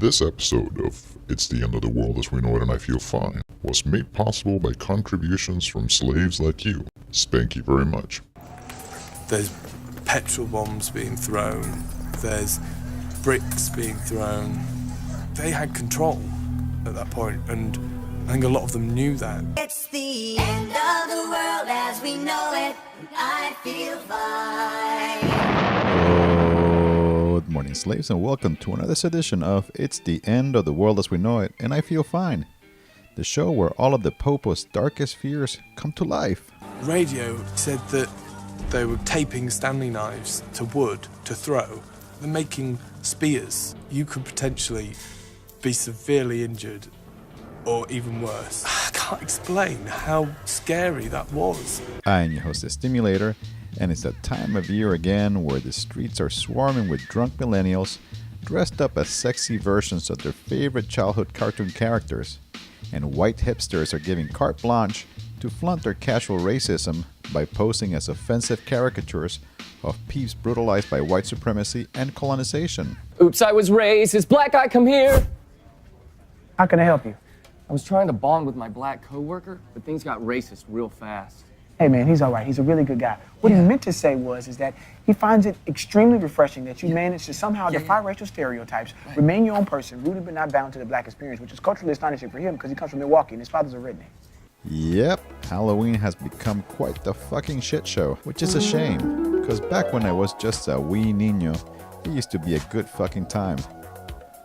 This episode of It's the End of the World as We Know It and I Feel Fine was made possible by contributions from slaves like you. Spank you very much. There's petrol bombs being thrown, there's bricks being thrown. They had control at that point, and I think a lot of them knew that. It's the end of the world as we know it, and I feel fine. Good morning, slaves, and welcome to another edition of It's the End of the World as We Know It, and I Feel Fine, the show where all of the Popo's darkest fears come to life. Radio said that they were taping Stanley knives to wood to throw. They're making spears. You could potentially be severely injured or even worse. I can't explain how scary that was. I'm your host, the Stimulator, and it's that time of year again where the streets are swarming with drunk millennials dressed up as sexy versions of their favorite childhood cartoon characters, and white hipsters are giving carte blanche to flaunt their casual racism by posing as offensive caricatures of peeps brutalized by white supremacy and colonization. Oops, I was racist. Black guy, come here. How can I help you? I was trying to bond with my black coworker, but things got racist real fast. Hey man, he's all right. He's a really good guy. What he meant to say is that he finds it extremely refreshing that you managed to somehow defy racial stereotypes, remain your own person, rooted but not bound to the black experience, which is culturally astonishing for him because he comes from Milwaukee and his father's a redneck. Yep, Halloween has become quite the fucking shit show, which is a shame, because back when I was just a wee niño, it used to be a good fucking time.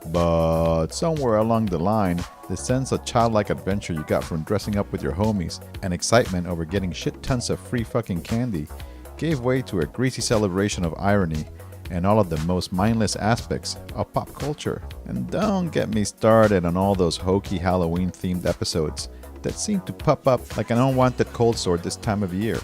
But somewhere along the line, the sense of childlike adventure you got from dressing up with your homies and excitement over getting shit tons of free fucking candy gave way to a greasy celebration of irony and all of the most mindless aspects of pop culture. And don't get me started on all those hokey Halloween themed episodes that seem to pop up like an unwanted cold sore this time of year.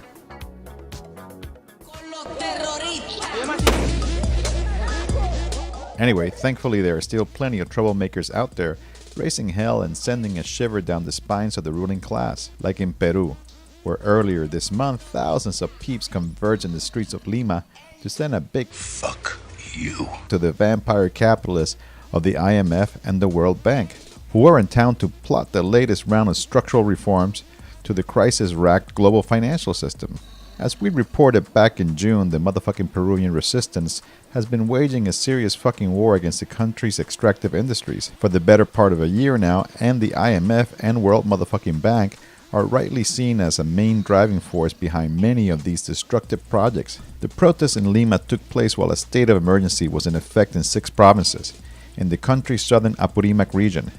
Anyway, thankfully there are still plenty of troublemakers out there raising hell and sending a shiver down the spines of the ruling class, like in Peru, where earlier this month thousands of peeps converged in the streets of Lima to send a big fuck you to the vampire capitalists of the IMF and the World Bank, who were in town to plot the latest round of structural reforms to the crisis-racked global financial system. As we reported back in June, the motherfucking Peruvian resistance has been waging a serious fucking war against the country's extractive industries for the better part of a year now, and the IMF and World motherfucking Bank are rightly seen as a main driving force behind many of these destructive projects. The protests in Lima took place while a state of emergency was in effect in 6 provinces in the country's southern Apurimac region,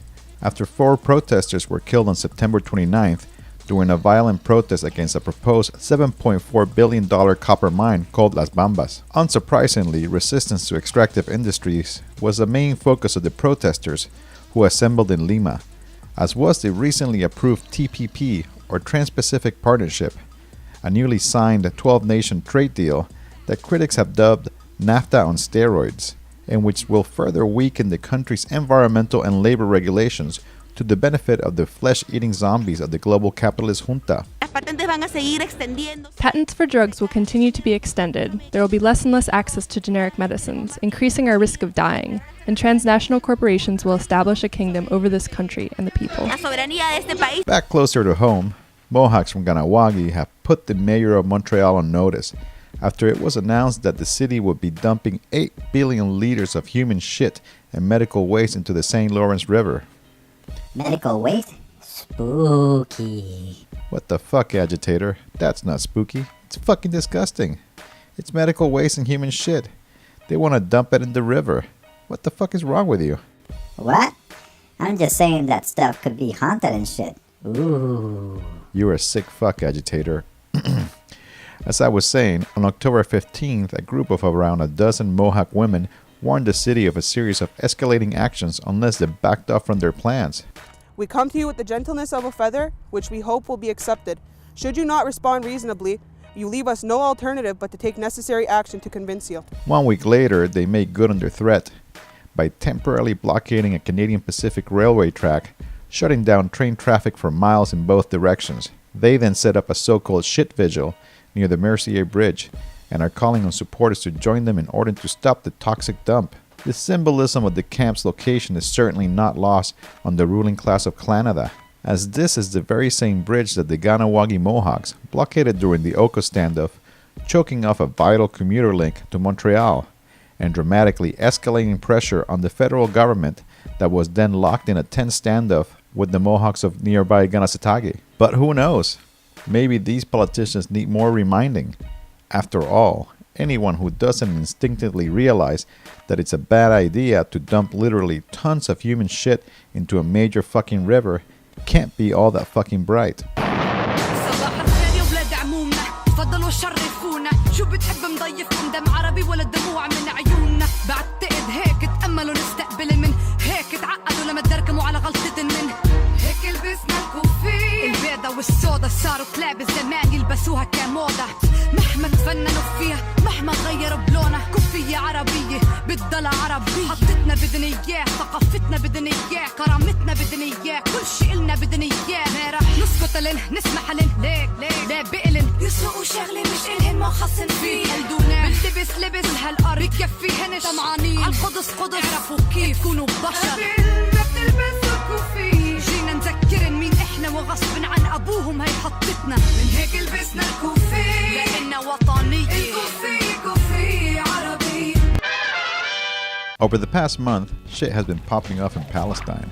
after 4 protesters were killed on September 29th during a violent protest against a proposed $7.4 billion copper mine called Las Bambas. Unsurprisingly, resistance to extractive industries was the main focus of the protesters who assembled in Lima, as was the recently approved TPP, or Trans-Pacific Partnership, a newly signed 12-nation trade deal that critics have dubbed NAFTA on steroids, and which will further weaken the country's environmental and labor regulations to the benefit of the flesh-eating zombies of the global capitalist junta. Patents for drugs will continue to be extended. There will be less and less access to generic medicines, increasing our risk of dying. And transnational corporations will establish a kingdom over this country and the people. Back closer to home, Mohawks from Ganawagi have put the mayor of Montreal on notice after it was announced that the city would be dumping 8 billion liters of human shit and medical waste into the St. Lawrence River. Medical waste? Spooky. What the fuck, agitator? That's not spooky. It's fucking disgusting. It's medical waste and human shit. They want to dump it in the river. What the fuck is wrong with you? What? I'm just saying that stuff could be haunted and shit. Ooh. You're a sick fuck, agitator. As I was saying, on October 15th, a group of around a dozen Mohawk women warned the city of a series of escalating actions unless they backed off from their plans. We come to you with the gentleness of a feather, which we hope will be accepted. Should you not respond reasonably, you leave us no alternative but to take necessary action to convince you. 1 week later, they made good on their threat by temporarily blockading a Canadian Pacific Railway track, shutting down train traffic for miles in both directions. They then set up a so-called shit vigil near the Mercier Bridge and are calling on supporters to join them in order to stop the toxic dump. The symbolism of the camp's location is certainly not lost on the ruling class of Canada, as this is the very same bridge that the Ganawagi Mohawks blockaded during the Oka standoff, choking off a vital commuter link to Montreal, and dramatically escalating pressure on the federal government that was then locked in a tense standoff with the Mohawks of nearby Ganasatagi. But who knows? Maybe these politicians need more reminding. After all, anyone who doesn't instinctively realize that it's a bad idea to dump literally tons of human shit into a major fucking river can't be all that fucking bright. صباح الخير يا ولاد عمومنا تفضلوا شرفونا شو بتحب مضيفكم دم عربي ولا دموع من عيوننا بعتقد هيك تأملوا نستقبل من هيك تعقدوا لما تركموا على غلطة من هيك لبسنا الكوفي البيضة والسودا صاروا كلاب الزمان يلبسوها كموضة مهما تفننوا فيها مهما غيروا بلونها كوفية عربية بتضل عربية حطتنا بدنا اياه ثقافتنا بدنا اياه كرامتنا بدنا اياه كل شي إلنا بدنا اياه ما رح نسكت لن نسمح لن ليك لا بقلن يسرقوا شغلة مش إلهن ما خصن فيه قلدونا بنلبس لبس هالأرض بكفيهنش طمعانين عالقدس قدس اعرفوا كيف تكونوا بشر ما بتلبسوا كوفي جينا نذكرن مين احنا وغصب عن ابوهم هي حطتنا من هيك لبسنا الكوفي لأننا وطنية الكوفي عربي. Over the past month, shit has been popping off in Palestine,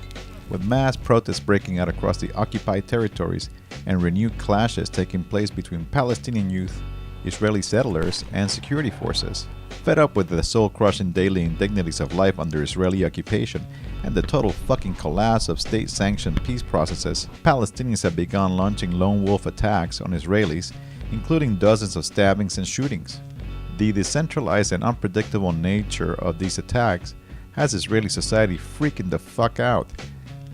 with mass protests breaking out across the occupied territories and renewed clashes taking place between Palestinian youth, Israeli settlers, and security forces. Fed up with the soul-crushing daily indignities of life under Israeli occupation and the total fucking collapse of state-sanctioned peace processes, Palestinians have begun launching lone wolf attacks on Israelis, including dozens of stabbings and shootings. The decentralized and unpredictable nature of these attacks has Israeli society freaking the fuck out,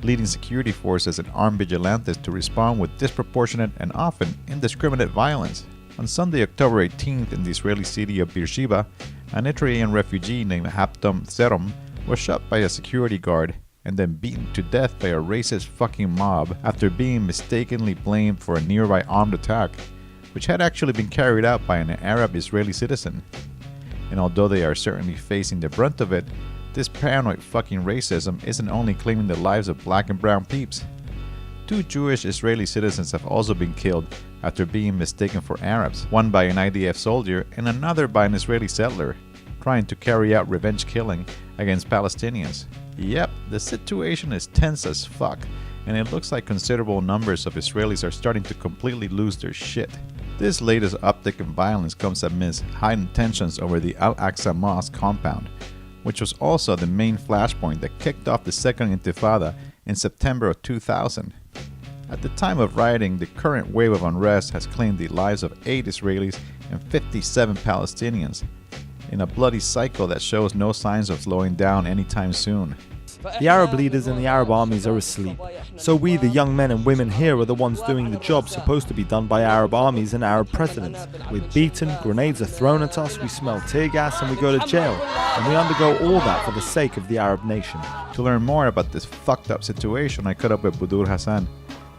leading security forces and armed vigilantes to respond with disproportionate and often indiscriminate violence. On Sunday, October 18th, in the Israeli city of Beersheba, an Eritrean refugee named Haptom Serom was shot by a security guard and then beaten to death by a racist fucking mob after being mistakenly blamed for a nearby armed attack, which had actually been carried out by an Arab Israeli citizen. And although they are certainly facing the brunt of it, this paranoid fucking racism isn't only claiming the lives of black and brown peeps. 2 Jewish Israeli citizens have also been killed after being mistaken for Arabs, one by an IDF soldier and another by an Israeli settler, trying to carry out revenge killing against Palestinians. Yep, the situation is tense as fuck, and it looks like considerable numbers of Israelis are starting to completely lose their shit. This latest uptick in violence comes amidst heightened tensions over the Al-Aqsa Mosque compound, which was also the main flashpoint that kicked off the Second Intifada in September of 2000. At the time of writing, the current wave of unrest has claimed the lives of 8 Israelis and 57 Palestinians, in a bloody cycle that shows no signs of slowing down anytime soon. The Arab leaders and the Arab armies are asleep, so we, the young men and women here, are the ones doing the job supposed to be done by Arab armies and Arab presidents. We're beaten, grenades are thrown at us, we smell tear gas and we go to jail, and we undergo all that for the sake of the Arab nation. To learn more about this fucked up situation, I caught up with Budur Hassan,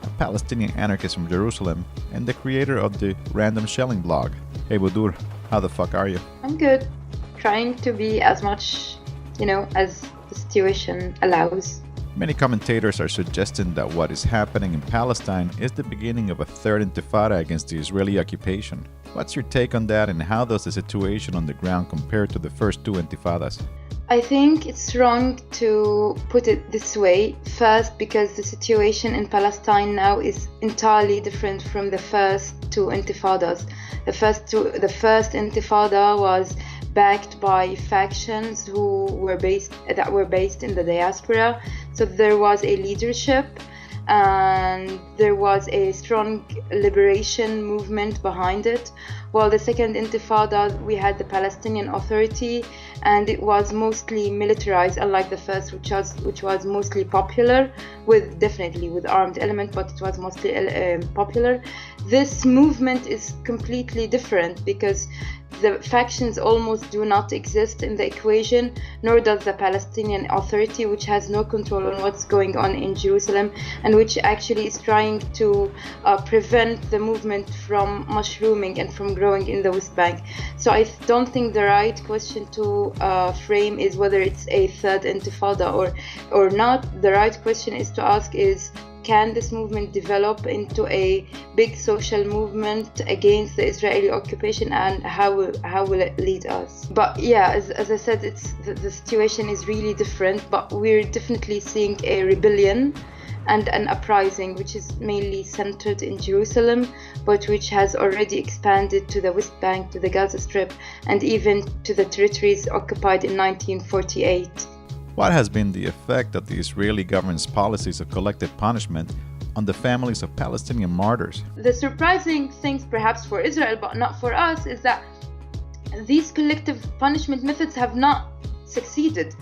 a Palestinian anarchist from Jerusalem and the creator of the Random Shelling blog. Hey Budur, how the fuck are you? I'm good. Trying to be as much, as the situation allows. Many commentators are suggesting that what is happening in Palestine is the beginning of a third intifada against the Israeli occupation. What's your take on that, and how does the situation on the ground compare to the first 2 intifadas? I think it's wrong to put it this way. First, because the situation in Palestine now is entirely different from the first 2 intifadas. The first intifada was backed by factions that were based in the diaspora. So there was a leadership and there was a strong liberation movement behind it. While the second intifada, we had the Palestinian Authority, and it was mostly militarized, unlike the first, which was mostly popular, definitely with armed element, but it was mostly popular. This movement is completely different because the factions almost do not exist in the equation, nor does the Palestinian Authority, which has no control on what's going on in Jerusalem, and which actually is trying to prevent the movement from mushrooming and from growing in the West Bank. So I don't think the right question to frame is whether it's a third intifada or not. The right question is to ask is, can this movement develop into a big social movement against the Israeli occupation, and how will it lead us? But yeah, as I said, the situation is really different, but we're definitely seeing a rebellion and an uprising which is mainly centered in Jerusalem, but which has already expanded to the West Bank, to the Gaza Strip, and even to the territories occupied in 1948. What has been the effect of the Israeli government's policies of collective punishment on the families of Palestinian martyrs? The surprising things, perhaps for Israel but not for us, is that these collective punishment methods have not succeeded.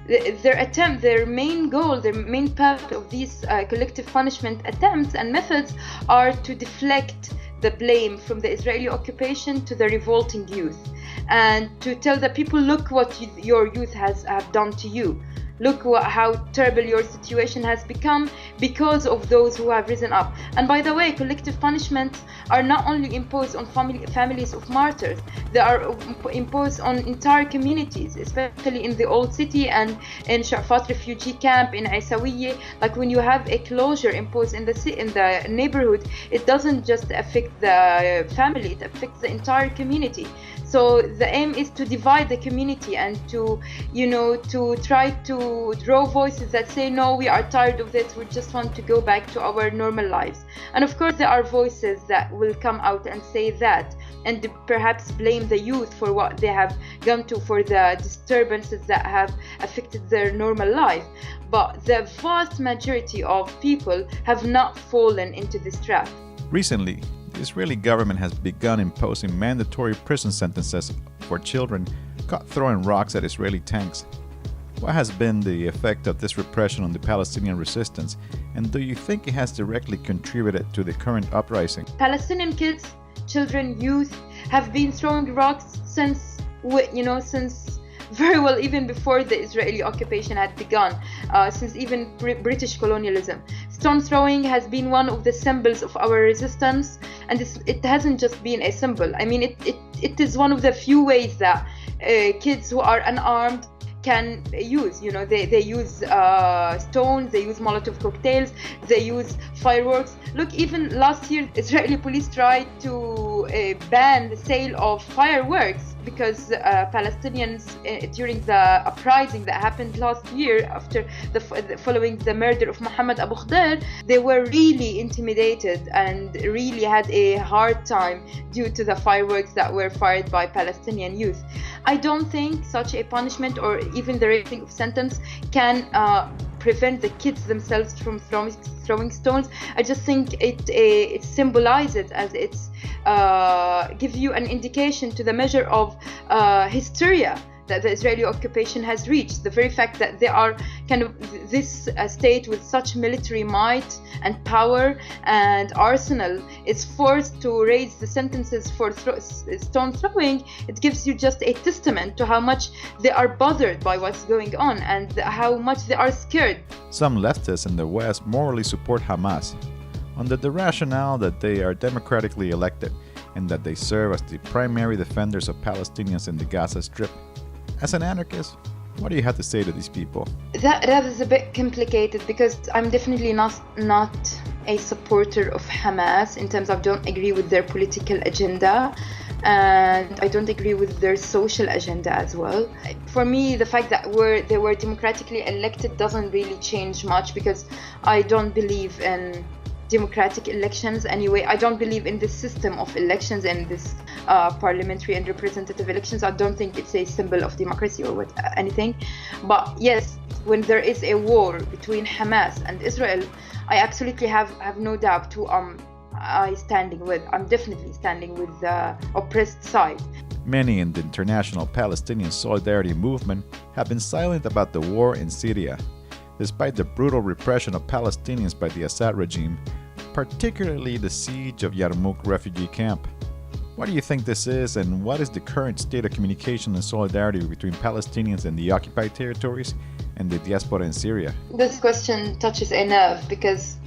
Their main goal, their main purpose of these collective punishment attempts and methods are to deflect the blame from the Israeli occupation to the revolting youth, and to tell the people, look what your youth have done to you. Look how terrible your situation has become because of those who have risen up. And by the way, collective punishments are not only imposed on families of martyrs, they are imposed on entire communities, especially in the old city and in Shafat refugee camp, in Isawiye. Like when you have a closure imposed in the neighborhood, it doesn't just affect the family, it affects the entire community. So the aim is to divide the community and to try to draw voices that say, no, we are tired of this, we just want to go back to our normal lives. And of course there are voices that will come out and say that, and perhaps blame the youth for what they have gone to, for the disturbances that have affected their normal life. But the vast majority of people have not fallen into this trap. Recently, the Israeli government has begun imposing mandatory prison sentences for children caught throwing rocks at Israeli tanks. What has been the effect of this repression on the Palestinian resistance, and do you think it has directly contributed to the current uprising? Palestinian kids, children, youth have been throwing rocks since very well, even before the Israeli occupation had begun, since even British colonialism. Stone throwing has been one of the symbols of our resistance, and it hasn't just been a symbol. I mean, it is one of the few ways that kids who are unarmed can use. They use stones, they use Molotov cocktails, they use fireworks. Look, even last year, Israeli police tried to ban the sale of fireworks because Palestinians, during the uprising that happened last year after following the murder of Mohammed Abu Khder, they were really intimidated and really had a hard time due to the fireworks that were fired by Palestinian youth. I don't think such a punishment or even the raising of sentence can prevent the kids themselves from throwing stones. I just think it symbolizes, as it's give you an indication to the measure of hysteria that the Israeli occupation has reached. The very fact that they are kind of this state with such military might and power and arsenal is forced to raise the sentences for stone throwing, it gives you just a testament to how much they are bothered by what's going on and how much they are scared. Some leftists in the West morally support Hamas under the rationale that they are democratically elected and that they serve as the primary defenders of Palestinians in the Gaza Strip. As an anarchist, what do you have to say to these people? That is a bit complicated because I'm definitely not a supporter of Hamas in terms of I don't agree with their political agenda and I don't agree with their social agenda as well. For me, the fact that they were democratically elected doesn't really change much because I don't believe in democratic elections anyway. I don't believe in this system of elections and this parliamentary and representative elections. I don't think it's a symbol of democracy or anything. But yes, when there is a war between Hamas and Israel, I absolutely have no doubt who I'm standing with. I'm definitely standing with the oppressed side. Many in the international Palestinian solidarity movement have been silent about the war in Syria, despite the brutal repression of Palestinians by the Assad regime, particularly the siege of Yarmouk refugee camp. What do you think this is, and what is the current state of communication and solidarity between Palestinians in the occupied territories and the diaspora in Syria? This question touches a nerve because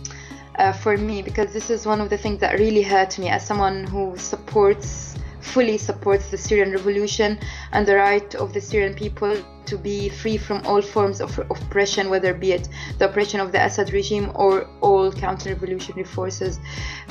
for me, because this is one of the things that really hurt me as someone who supports fully supports the Syrian revolution and the right of the Syrian people to be free from all forms of oppression, whether be it the oppression of the Assad regime or all counter-revolutionary forces.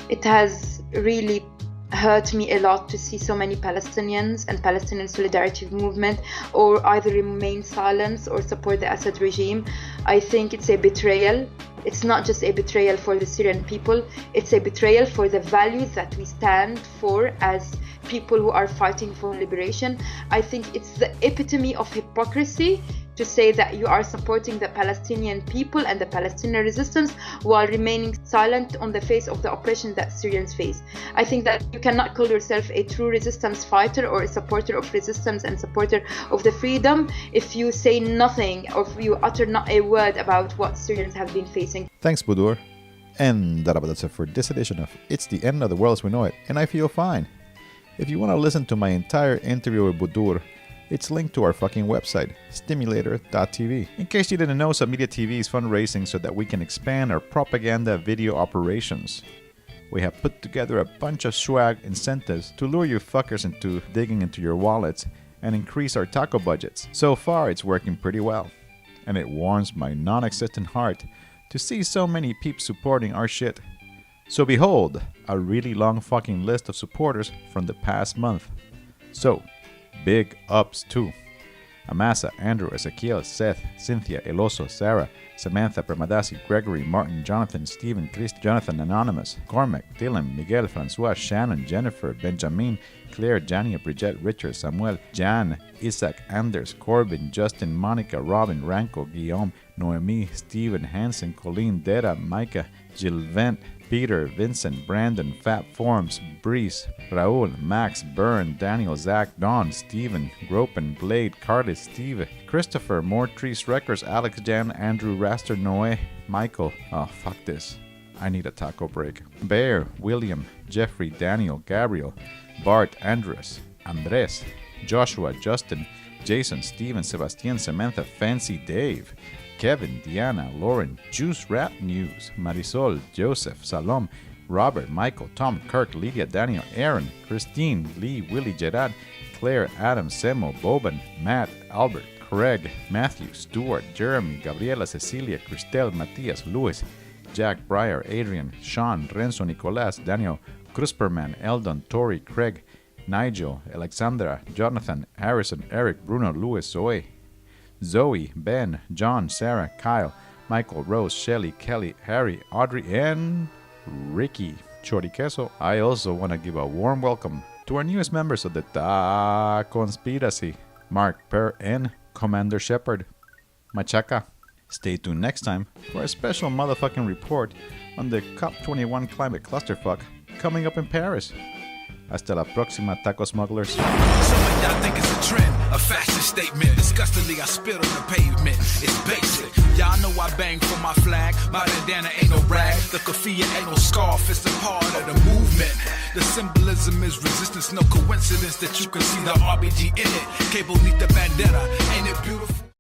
It has really hurt me a lot to see so many Palestinians and Palestinian solidarity movement or either remain silent or support the Assad regime. I think it's a betrayal. It's not just a betrayal for the Syrian people, it's a betrayal for the values that we stand for as people who are fighting for liberation. I think it's the epitome of hypocrisy to say that you are supporting the Palestinian people and the Palestinian resistance while remaining silent on the face of the oppression that Syrians face. I think that you cannot call yourself a true resistance fighter or a supporter of resistance and supporter of the freedom if you say nothing or if you utter not a word about what Syrians have been facing. Thanks, Budur. And that's it for this edition of It's the End of the World as We Know It, and I Feel Fine. If you want to listen to my entire interview with Budur, it's linked to our fucking website, stimulator.tv. In case you didn't know, Submedia TV is fundraising so that we can expand our propaganda video operations. We have put together a bunch of swag incentives to lure you fuckers into digging into your wallets and increase our taco budgets. So far, it's working pretty well. And it warms my non-existent heart to see so many peeps supporting our shit. So behold, a really long fucking list of supporters from the past month. So, big ups to Amasa, Andrew, Ezekiel, Seth, Cynthia, Eloso, Sarah, Samantha, Premadasi, Gregory, Martin, Jonathan, Stephen, Chris, Jonathan, Anonymous, Cormac, Dylan, Miguel, Francois, Shannon, Jennifer, Benjamin, Claire, Jania, Bridget, Richard, Samuel, Jan, Isaac, Anders, Corbin, Justin, Monica, Robin, Ranko, Guillaume, Noemi, Stephen, Hansen, Colleen, Deda, Micah, Gilvent, Peter, Vincent, Brandon, Fat Forms, Breeze, Raul, Max, Byrne, Daniel, Zach, Don, Steven, Gropin, Blade, Carly, Steve, Christopher, More Trees Records, Alex Jan, Andrew, Raster, Noe, Michael. Oh, fuck this. I need a taco break. Bear, William, Jeffrey, Daniel, Gabriel, Bart, Andres, Andres, Joshua, Justin, Jason, Steven, Sebastian, Samantha, Fancy Dave, Kevin, Diana, Lauren, Juice Rap News, Marisol, Joseph, Salom, Robert, Michael, Tom, Kirk, Lydia, Daniel, Aaron, Christine, Lee, Willie, Gerard, Claire, Adam, Semo, Boban, Matt, Albert, Craig, Matthew, Stuart, Jeremy, Gabriela, Cecilia, Christelle, Matias, Louis, Jack, Breyer, Adrian, Sean, Renzo, Nicolas, Daniel, Krusperman, Eldon, Tori, Craig, Nigel, Alexandra, Jonathan, Harrison, Eric, Bruno, Louis, Zoe, Ben, John, Sarah, Kyle, Michael, Rose, Shelly, Kelly, Harry, Audrey, and Ricky Chori Queso. I also want to give a warm welcome to our newest members of the Conspiracy, Mark, Per, and Commander Shepard. Machaca. Stay tuned next time for a special motherfucking report on the COP21 climate clusterfuck coming up in Paris. Hasta la próxima, taco smugglers. Some of y'all think it's a trend, a fashion statement. Disgustingly, I spit on the pavement. It's basic. Y'all know I bang for my flag. My bandana ain't no rag. The keffiyeh ain't no scarf. It's a part of the movement. The symbolism is resistance. No coincidence that you can see the RBG in it. Cable neath the bandana. Ain't it beautiful?